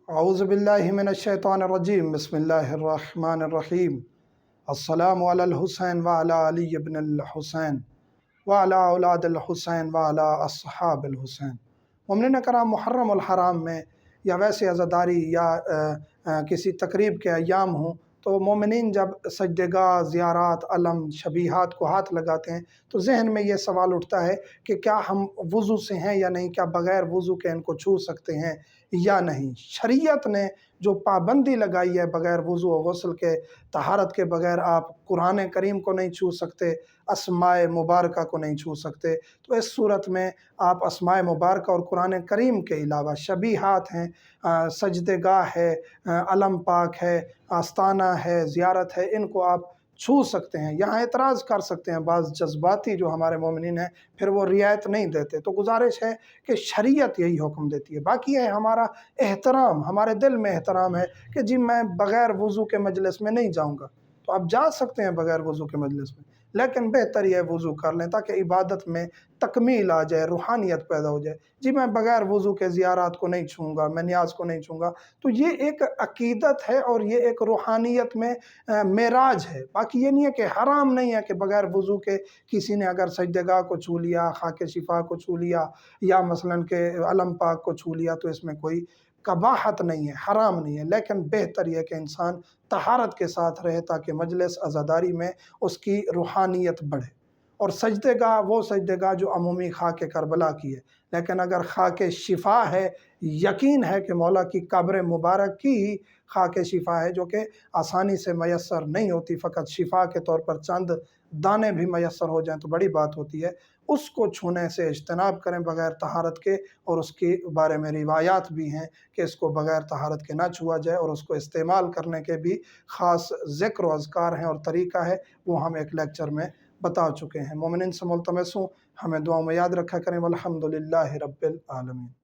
اعوذ باللہ من الشیطان الرجیم بسم اللہ الرحمن الرحیم السلام علی الحسین وعلی علی ابن الحسین وعلی اولاد الحسین وعلی اصحاب الحسین۔ مومنین کرام، محرم الحرام میں یا ویسے عزاداری یا کسی تقریب کے ایام ہوں تو مومنین جب سجدگاہ، زیارات، علم، شبیہات کو ہاتھ لگاتے ہیں تو ذہن میں یہ سوال اٹھتا ہے کہ کیا ہم وضو سے ہیں یا نہیں، کیا بغیر وضو کے ان کو چھو سکتے ہیں یا نہیں۔ شریعت نے جو پابندی لگائی ہے بغیر وضو و غسل کے، طہارت کے بغیر آپ قرآن کریم کو نہیں چھو سکتے، اسماء مبارکہ کو نہیں چھو سکتے، تو اس صورت میں آپ اسماء مبارکہ اور قرآن کریم کے علاوہ شبیہات ہیں، سجدگاہ ہے، علم پاک ہے، آستانہ ہے، زیارت ہے، ان کو آپ چھو سکتے ہیں۔ یہاں اعتراض کر سکتے ہیں بعض جذباتی جو ہمارے مومنین ہیں، پھر وہ رعایت نہیں دیتے، تو گزارش ہے کہ شریعت یہی حکم دیتی ہے۔ باقی ہے ہمارا احترام، ہمارے دل میں احترام ہے کہ جی میں بغیر وضو کے مجلس میں نہیں جاؤں گا، تو آپ جا سکتے ہیں بغیر وضو کے مجلس میں، لیکن بہتر یہ وضو کر لیں تاکہ عبادت میں تکمیل آ جائے، روحانیت پیدا ہو جائے۔ جی میں بغیر وضو کے زیارات کو نہیں چھوں گا، میں نیاز کو نہیں چھوں گا، تو یہ ایک عقیدت ہے اور یہ ایک روحانیت میں معراج ہے۔ باقی یہ نہیں ہے کہ حرام نہیں ہے کہ بغیر وضو کے کسی نے اگر سجدگاہ کو چھو لیا، خاک شفا کو چھو لیا یا مثلا کہ علم پاک کو چھو لیا تو اس میں کوئی قباحت نہیں ہے، حرام نہیں ہے، لیکن بہتر یہ کہ انسان طہارت کے ساتھ رہے تاکہ مجلس عزاداری میں اس کی روحانیت بڑھے۔ اور سجدگاہ وہ سجدگاہ جو عمومی خاک کربلا کی ہے، لیکن اگر خاک شفا ہے، یقین ہے کہ مولا کی قبر مبارک کی ہی خاک شفا ہے جو کہ آسانی سے میسر نہیں ہوتی، فقط شفا کے طور پر چند دانے بھی میسر ہو جائیں تو بڑی بات ہوتی ہے، اس کو چھونے سے اجتناب کریں بغیر طہارت کے۔ اور اس کے بارے میں روایات بھی ہیں کہ اس کو بغیر طہارت کے نہ چھوا جائے، اور اس کو استعمال کرنے کے بھی خاص ذکر و اذکار ہیں اور طریقہ ہے، وہ ہم ایک لیکچر میں بتا چکے ہیں۔ مومنین سے ملتمس ہوں ہمیں دعاؤں میں یاد رکھا کریں۔ والحمدللہ رب العالمین۔